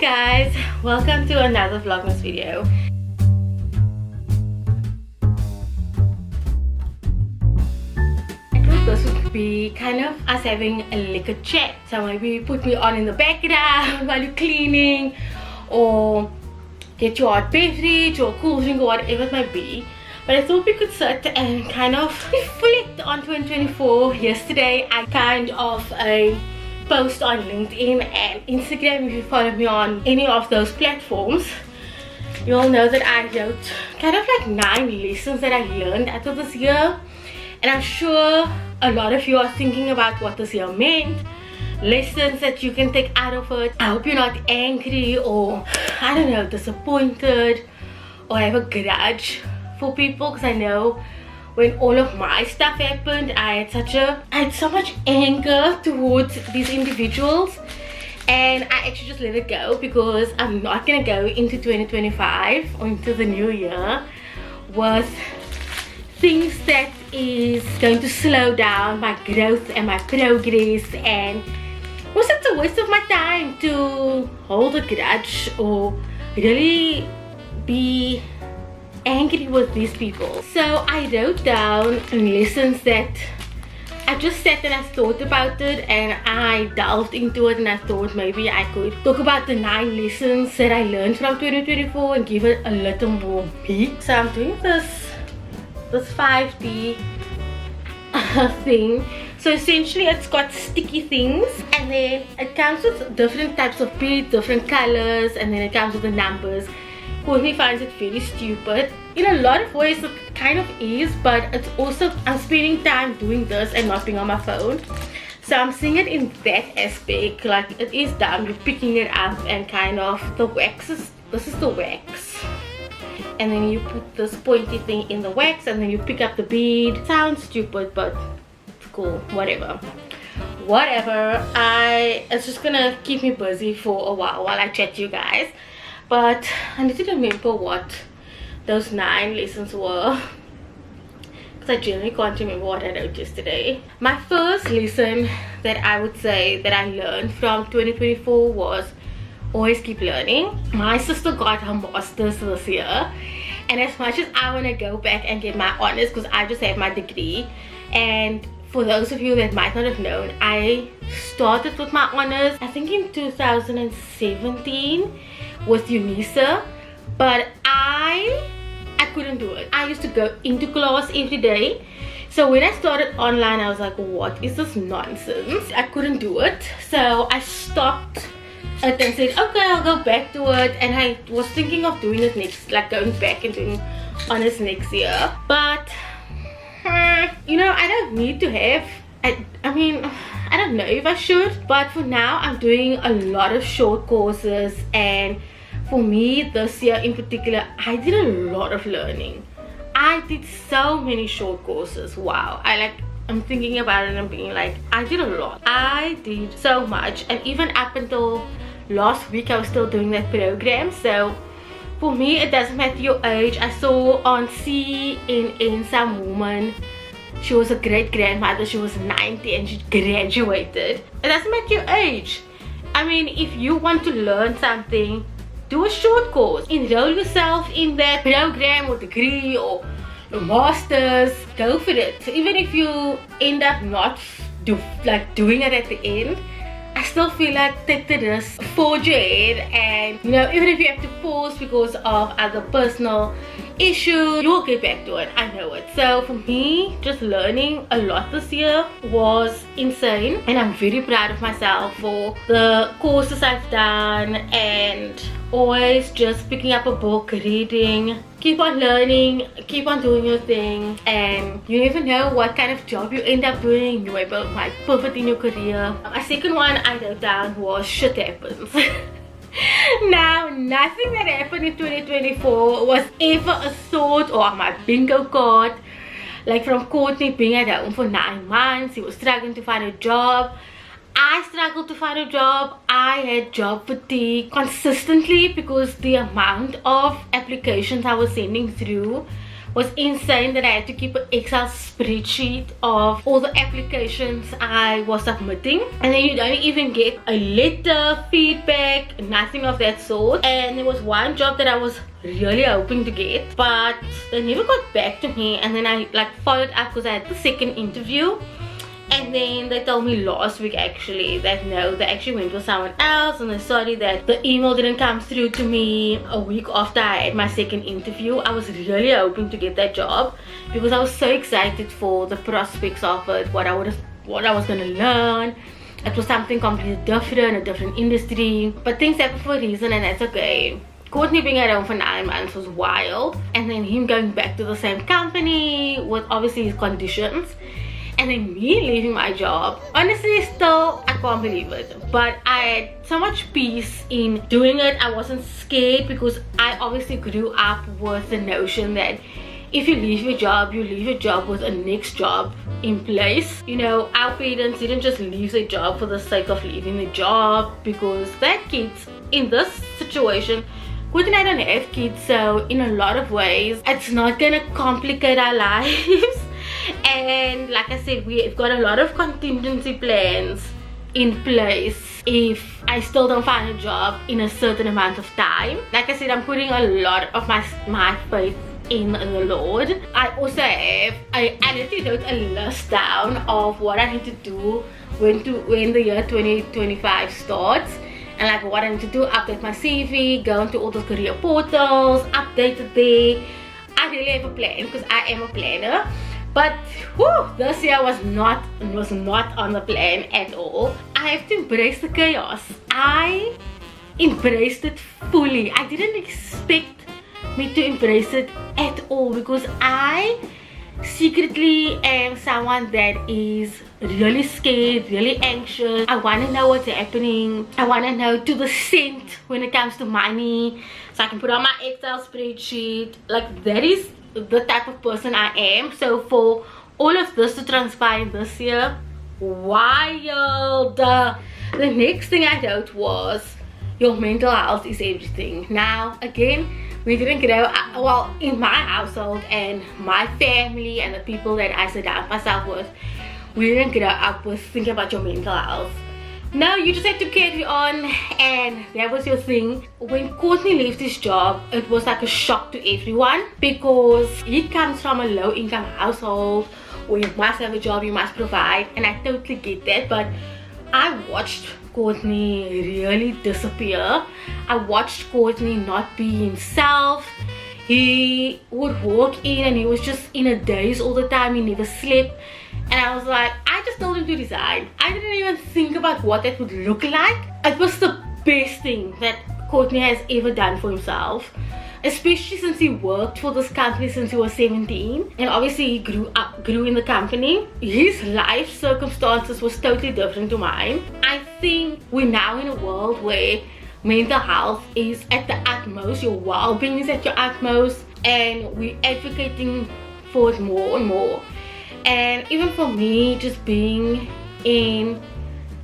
guys, welcome to another Vlogmas video. I thought this would be kind of us having a liquor chat. So maybe put me on in the background while you're cleaning, or get your hot beverage or cool drink or whatever it might be. But I thought we could sit and kind of reflect on 2024. Yesterday I kind of post on LinkedIn and Instagram. If you follow me on any of those platforms, you'll know that I wrote kind of like 9 lessons that I learned out of this year, and I'm sure a lot of you are thinking about what this year meant, lessons that you can take out of it. I hope you're not angry or, I don't know, disappointed or have a grudge for people, because I know when all of my stuff happened, I had so much anger towards these individuals, and I actually just let it go, because I'm not gonna go into 2025 or into the new year with things that is going to slow down my growth and my progress. And also it's a waste of my time to hold a grudge or really be angry with these people. So I wrote down lessons that I just sat and I thought about it, and I delved into it, and I thought maybe I could talk about the 9 lessons that I learned from 2024 and give it a little more meat. So I'm doing this 5D thing. So essentially it's got sticky things, and then it comes with different types of beads, different colors, and then it comes with the numbers. Courtney finds it very stupid. In a lot of ways it kind of is, but it's also, I'm spending time doing this and not being on my phone. So I'm seeing it in that aspect, like it is dumb. You're picking it up and kind of, this is the wax. And then you put this pointy thing in the wax, and then you pick up the bead. Sounds stupid, but it's cool. Whatever. It's just gonna keep me busy for a while I chat to you guys. But I need to remember what those 9 lessons were, because I generally can't remember what I wrote yesterday. My first lesson that I would say that I learned from 2024 was always keep learning. My sister got her master's this year, and as much as I want to go back and get my honors, because I just have my degree, and for those of you that might not have known, I started with my honors I think in 2017 with UNISA, but I couldn't do it. I used to go into class every day. So when I started online, I was like, what is this nonsense? I couldn't do it, so I stopped it and said, okay, I'll go back to it. And I was thinking of doing it next, like going back and doing honors next year, but you know, I don't need to have, I mean, I don't know if I should, but for now I'm doing a lot of short courses. And for me this year in particular, I did a lot of learning. I did so many short courses. Wow, I'm thinking about it and I'm being like, I did a lot. I did so much, and even up until last week I was still doing that program. So for me, it doesn't matter your age. I saw on CNN some woman, she was a great grandmother, she was 90 and she graduated. It doesn't matter your age. I mean, if you want to learn something, do a short course, enroll yourself in that program or degree or your masters, go for it. So even if you end up not doing it at the end, I still feel like take the risk, forge your head, and you know, even if you have to pause because of other personal issues, you will get back to it. I know it. So for me, just learning a lot this year was insane, and I'm very proud of myself for the courses I've done, and always just picking up a book, reading, keep on learning, keep on doing your thing, and you never know what kind of job you end up doing. You might pivot in your career. My second one I wrote down was shit happens. Now, nothing that happened in 2024 was ever a thought or my bingo card. Like from Courtney being at home for 9 months, he was struggling to find a job. I struggled to find a job. I had job fatigue consistently because the amount of applications I was sending through was insane that I had to keep an Excel spreadsheet of all the applications I was submitting, and then you don't even get a letter, feedback, nothing of that sort. And there was one job that I was really hoping to get, but they never got back to me. And then I like followed up because I had the second interview, and then they told me last week actually that no, they actually went with someone else, and they're sorry that the email didn't come through to me a week after I had my second interview. I was really hoping to get that job because I was so excited for the prospects of it, what I was gonna learn. It was something completely different, a different industry, but things happen for a reason, and that's okay. Courtney being at home for 9 months was wild, and then him going back to the same company with obviously his conditions, and then me leaving my job. Honestly, still, I can't believe it. But I had so much peace in doing it. I wasn't scared because I obviously grew up with the notion that if you leave your job, you leave your job with a next job in place. You know, our parents didn't just leave their job for the sake of leaving the job, because their kids in this situation, Courtney and I don't have kids, so in a lot of ways, it's not gonna complicate our lives. And like I said, we've got a lot of contingency plans in place if I still don't find a job in a certain amount of time. Like I said, I'm putting a lot of my faith in the Lord. I also have, I literally wrote a list down of what I need to do when the year 2025 starts, and like what I need to do: update my CV, go into all the career portals, update it there. I really have a plan because I am a planner. But whew, this year was not on the plan at all. I have to embrace the chaos. I embraced it fully. I didn't expect me to embrace it at all, because I secretly am someone that is really scared, really anxious. I want to know what's happening. I want to know to the cent when it comes to money, so I can put on my Excel spreadsheet. Like, that is the type of person I am. So for all of this to transpire this year, wild. The next thing I wrote was, your mental health is everything. Now again, we didn't grow up, well, in my household and my family and the people that I surround myself with, we didn't grow up with thinking about your mental health. No, you just had to carry on, and that was your thing. When Courtney left his job, it was like a shock to everyone, because he comes from a low-income household where you must have a job, you must provide, and I totally get that. But I watched Courtney really disappear. I watched Courtney not be himself. He would walk in and he was just in a daze all the time. He never slept. And I was like, I just told him to resign. I didn't even think about what that would look like. It was the best thing that Courtney has ever done for himself, especially since he worked for this company since he was 17, and obviously he grew in the company. His life circumstances was totally different to mine. I think we're now in a world where mental health is at the utmost, your well-being is at your utmost, and we're advocating for it more and more. And even for me, just being in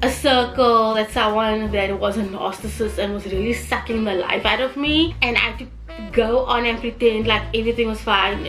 a circle that someone that was a narcissist and was really sucking the life out of me, and I had to go on and pretend like everything was fine.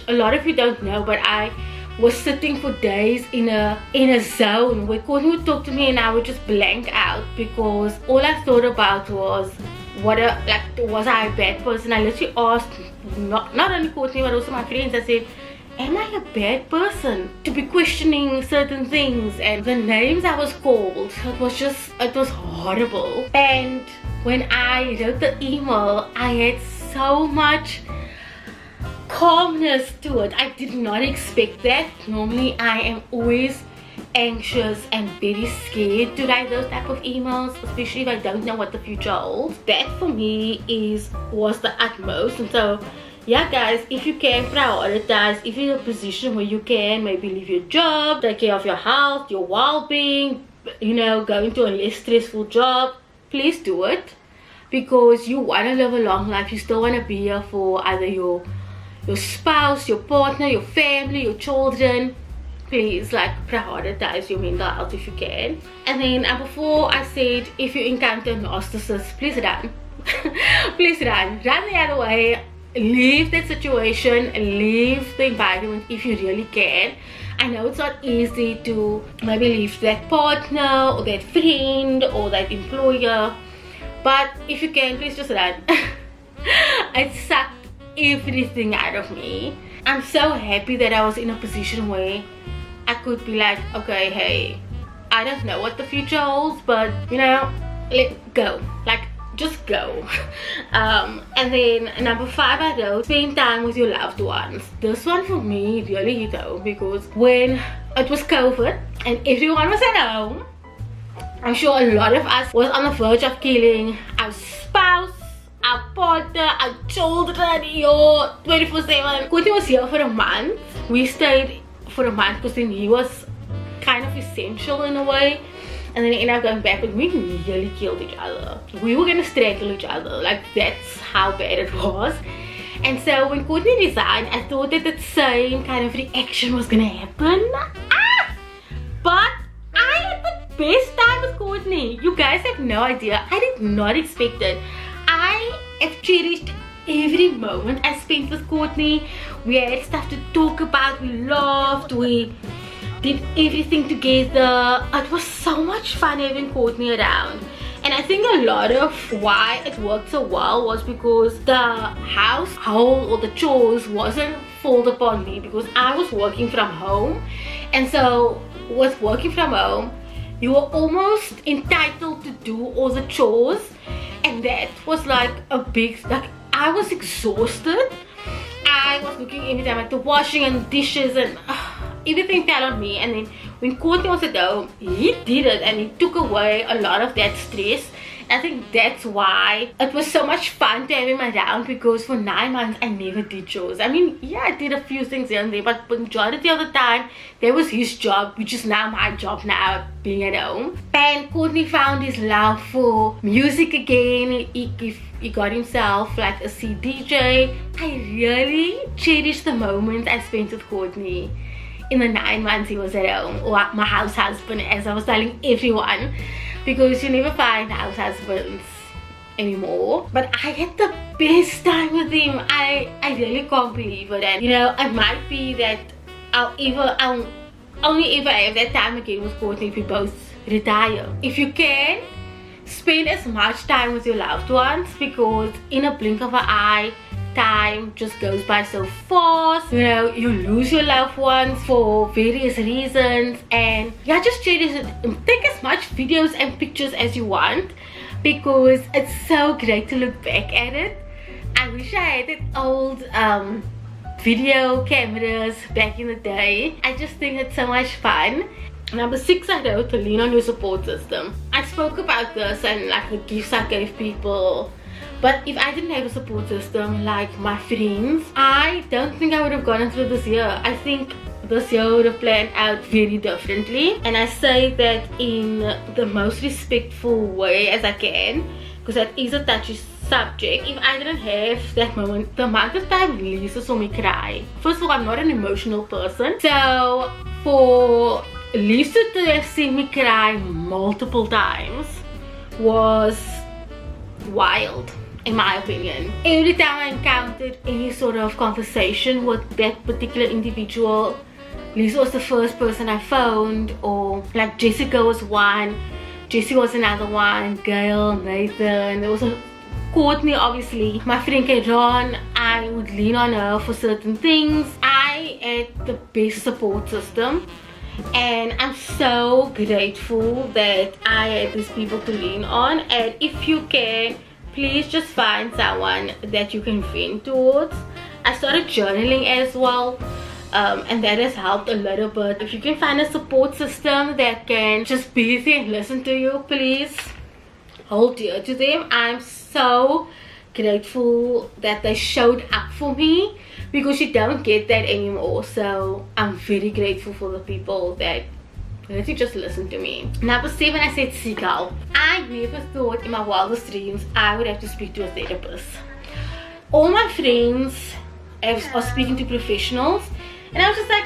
A lot of you don't know, but I was sitting for days in a zone where Courtney would talk to me and I would just blank out, because all I thought about was was I a bad person? I literally asked not only Courtney but also my friends. I said, am I a bad person to be questioning certain things? And the names I was called, it was horrible. And when I wrote the email, I had so much calmness to it. I did not expect that. Normally I am always anxious and very scared to write those type of emails, especially if I don't know what the future holds. That for me was the utmost. And so yeah guys, if you can prioritize, if you're in a position where you can maybe leave your job, take care of your health, your well-being, you know, go into a less stressful job, please do it, because you want to live a long life. You still want to be here for either your spouse, your partner, your family, your children. Please, like, prioritize your mental health if you can. And then before I said, if you encounter a narcissist, please run. Please run the other way. leave that situation, leave the environment if you really can. I know it's not easy to maybe leave that partner or that friend or that employer, but if you can, please just run. It sucked everything out of me. I'm so happy that I was in a position where I could be like, okay, hey, I don't know what the future holds, but you know, let go, like just go. And then number 5, I wrote, spend time with your loved ones. This one for me really hit home because when it was COVID and everyone was at home, I'm sure a lot of us was on the verge of killing our spouse, our partner, our children, 24/7. Courtney was here for a month. We stayed for a month because then he was kind of essential in a way, and then he ended up going back, but we nearly killed each other. We were gonna strangle each other, like that's how bad it was. And so when Courtney resigned, I thought that the same kind of reaction was gonna happen. But I had the best time with Courtney. You guys have no idea. I did not expect it. I have cherished every moment I spent with Courtney. We had stuff to talk about, we laughed, we did everything together. It was so much fun having Courtney around. And I think a lot of why it worked so well was because the household or the chores wasn't fall upon me because I was working from home. And so with working from home, you were almost entitled to do all the chores, and that was like a big, like I was exhausted. I was looking every time at the washing and dishes and everything fell on me. And then when Courtney was at home, he did it and he took away a lot of that stress. I think that's why it was so much fun to have him around, because for 9 months I never did chores. I mean, yeah, I did a few things here and there, but majority of the time that was his job, which is now my job now, being at home. And Courtney found his love for music again. He got himself like a CDJ. I really cherish the moments I spent with Courtney in the 9 months he was at home, or my house husband, as I was telling everyone, because you never find house husbands anymore. But I had the best time with him. I really can't believe it. And you know, it might be that I'll only ever have that time again with Courtney if we both retire. If you can, spend as much time with your loved ones, because in a blink of an eye, time just goes by so fast. You know, you lose your loved ones for various reasons, and yeah, just cherish it. Take as much videos and pictures as you want, because it's so great to look back at it. I wish I had that old video cameras back in the day. I just think it's so much fun. Number 6, I wrote, to lean on your support system. I spoke about this and like the gifts I gave people. But if I didn't have a support system like my friends, I don't think I would have gone through this year. I think this year would have planned out very differently. And I say that in the most respectful way as I can, because that is a touchy subject. If I didn't have that moment, the amount of time Lisa saw me cry. First of all, I'm not an emotional person. So for Lisa to have seen me cry multiple times was wild, in my opinion. Every time I encountered any sort of conversation with that particular individual, Lisa was the first person I phoned, or like Jessica was one, Jessie was another one, Gail, Nathan, there was a Courtney, obviously. My friend Karen, I would lean on her for certain things. I had the best support system, and I'm so grateful that I had these people to lean on. And if you can, please just find someone that you can vent towards. I started journaling as well, and that has helped a little bit. If you can find a support system that can just be there and listen to you, please hold dear to them. I'm so grateful that they showed up for me, because you don't get that anymore. So I'm very grateful for the people that let you just listen to me. Number 7, I said seek help. I never thought in my wildest dreams I would have to speak to a therapist. All my friends are speaking to professionals, and I was just like,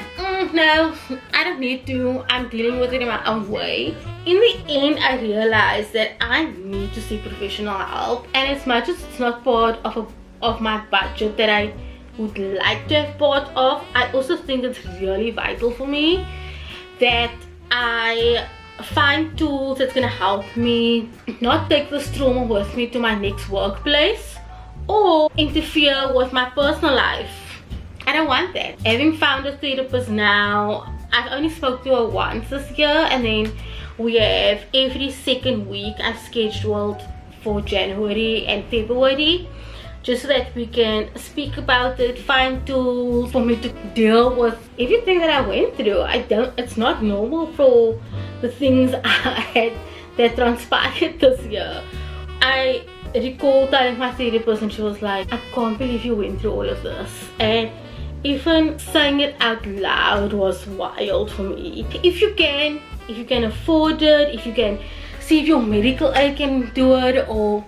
no, I don't need to. I'm dealing with it in my own way. In the end, I realized that I need to seek professional help, and as much as it's not part of a of my budget that I would like to have part of. I also think it's really vital for me that I find tools that's gonna help me not take this trauma with me to my next workplace or interfere with my personal life. I don't want that. Having found a therapist now, I've only spoke to her once this year, and then we have every second week I've scheduled for January and February, just so that we can speak about it, find tools for me to deal with everything that I went through. It's not normal for the things I had that transpired this year. I recall telling my therapist, and she was like, I can't believe you went through all of this. And even saying it out loud was wild for me. If you can afford it, if you can see if your medical aid can do it, or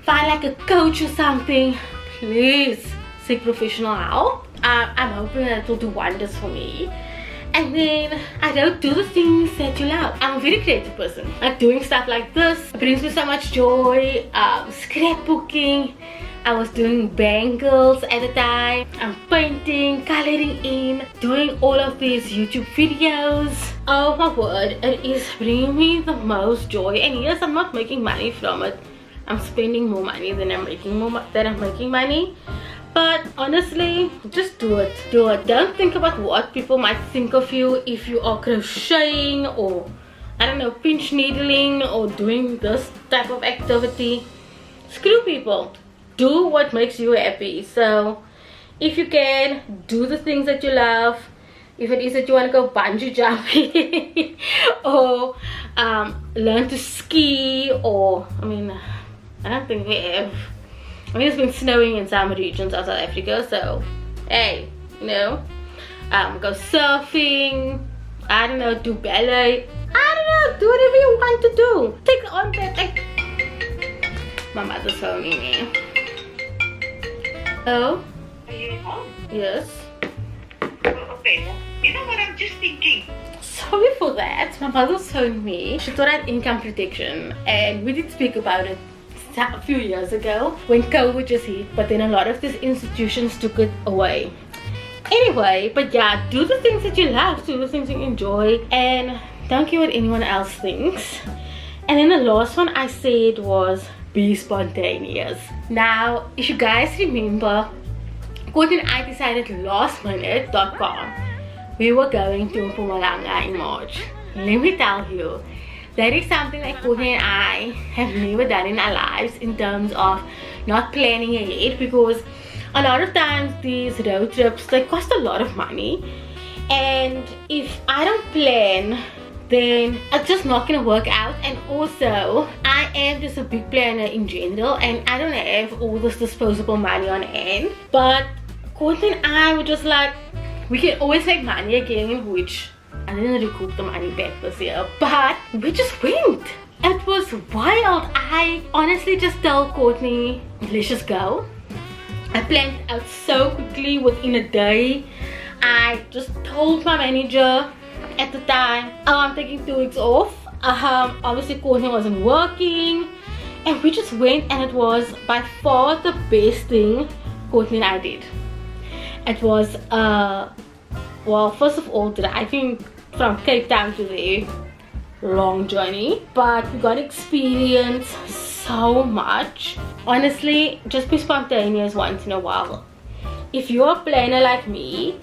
find like a coach or something, please seek professional help. I'm hoping that it will do wonders for me. And then I don't do the things that you love. I'm a very creative person. Like doing stuff like this brings me so much joy. Scrapbooking, I was doing bangles at the time. I'm painting, coloring in, doing all of these YouTube videos. Oh my word, it is bringing me the most joy. And yes, I'm not making money from it. I'm spending more money than I'm making money. But honestly, just do it. Don't think about what people might think of you if you are crocheting or, I don't know, pinch needling or doing this type of activity. Screw people. Do what makes you happy. So if you can, do the things that you love. If it is that you want to go bungee jumping or learn to ski, or I don't think we have. It's been snowing in some regions of South Africa, so hey, go surfing, I don't know, do ballet, I don't know, do whatever you want to do. Take on that. My mother's phoning me. Oh? Are you at home? Yes. Okay, well, you know what I'm just thinking? Sorry for that. My mother's phoned me. She thought I had income protection, and we did speak about it a few years ago when COVID just hit, but then a lot of these institutions took it away. Anyway, but yeah, do the things that you love, do the things you enjoy, and don't care what anyone else thinks. And then the last one I said was be spontaneous. Now, if you guys remember, Courtney and I decided lastminute.com we were going to Mpumalanga in March. Let me tell you, that is something that Courtney and I have never done in our lives, in terms of not planning ahead, because a lot of times these road trips, they cost a lot of money, and if I don't plan, then it's just not gonna work out. And also, I am just a big planner in general, and I don't have all this disposable money on hand. But Courtney and I were just like, we can always make money again, which I didn't recoup the money back this year, but we just went. It was wild. I honestly just told Courtney, let's just go. I planned it out so quickly, within a day. I just told my manager at the time, oh, I'm taking 2 weeks off. Obviously Courtney wasn't working, and we just went, and it was by far the best thing Courtney and I did. It was well, first of all, driving from Cape Town to there, long journey, but we got to experience so much. Honestly, just be spontaneous once in a while. If you're a planner like me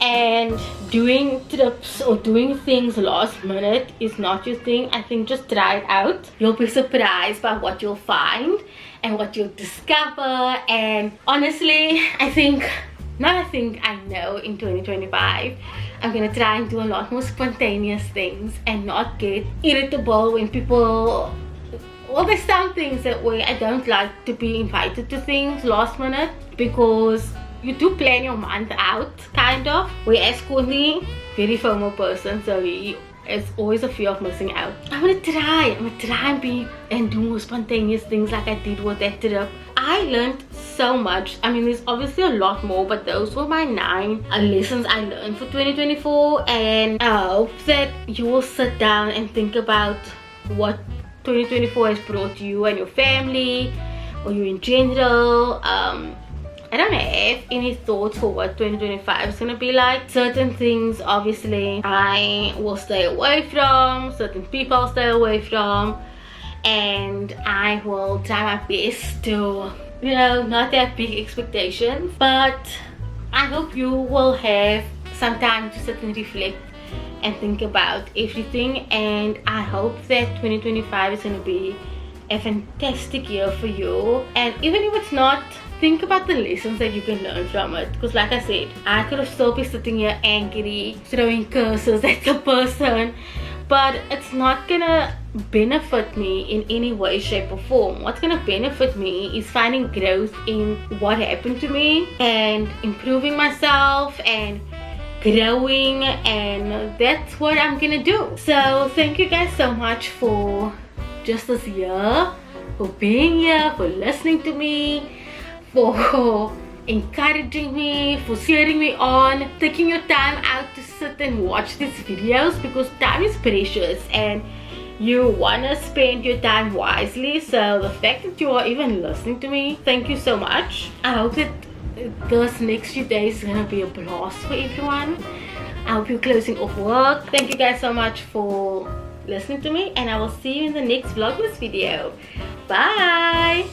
and doing trips or doing things last minute is not your thing, I think just try it out. You'll be surprised by what you'll find and what you'll discover. And honestly, I know in 2025 I'm gonna try and do a lot more spontaneous things and not get irritable when people, well, there's some things that way I don't like to be invited to things last minute, because you do plan your month out kind of. Whereas Courtney, very FOMO person, so he is always a fear of missing out. I'm gonna try and do more spontaneous things like I did with that trip. I learned so much. There's obviously a lot more, but those were my 9 lessons I learned for 2024, and I hope that you will sit down and think about what 2024 has brought you and your family, or you in general. I don't have any thoughts for what 2025 is gonna be like. Certain things obviously I will stay away from, certain people I'll stay away from, and I will try my best to, you know, not have big expectations. But I hope you will have some time to sit and reflect and think about everything, and I hope that 2025 is going to be a fantastic year for you. And even if it's not, think about the lessons that you can learn from it, because like I said, I could have still been sitting here angry, throwing curses at the person, but it's not gonna benefit me in any way, shape or form. What's gonna benefit me is finding growth in what happened to me and improving myself and growing, and that's what I'm gonna do. So thank you guys so much for just this year, for being here, for listening to me, for encouraging me, for cheering me on, taking your time out to sit and watch these videos, because time is precious and you want to spend your time wisely. So the fact that you are even listening to me, thank you so much. I hope that this next few days is gonna be a blast for everyone. I hope you're closing off work. Thank you guys so much for listening to me, and I will see you in the next Vlogmas video. Bye.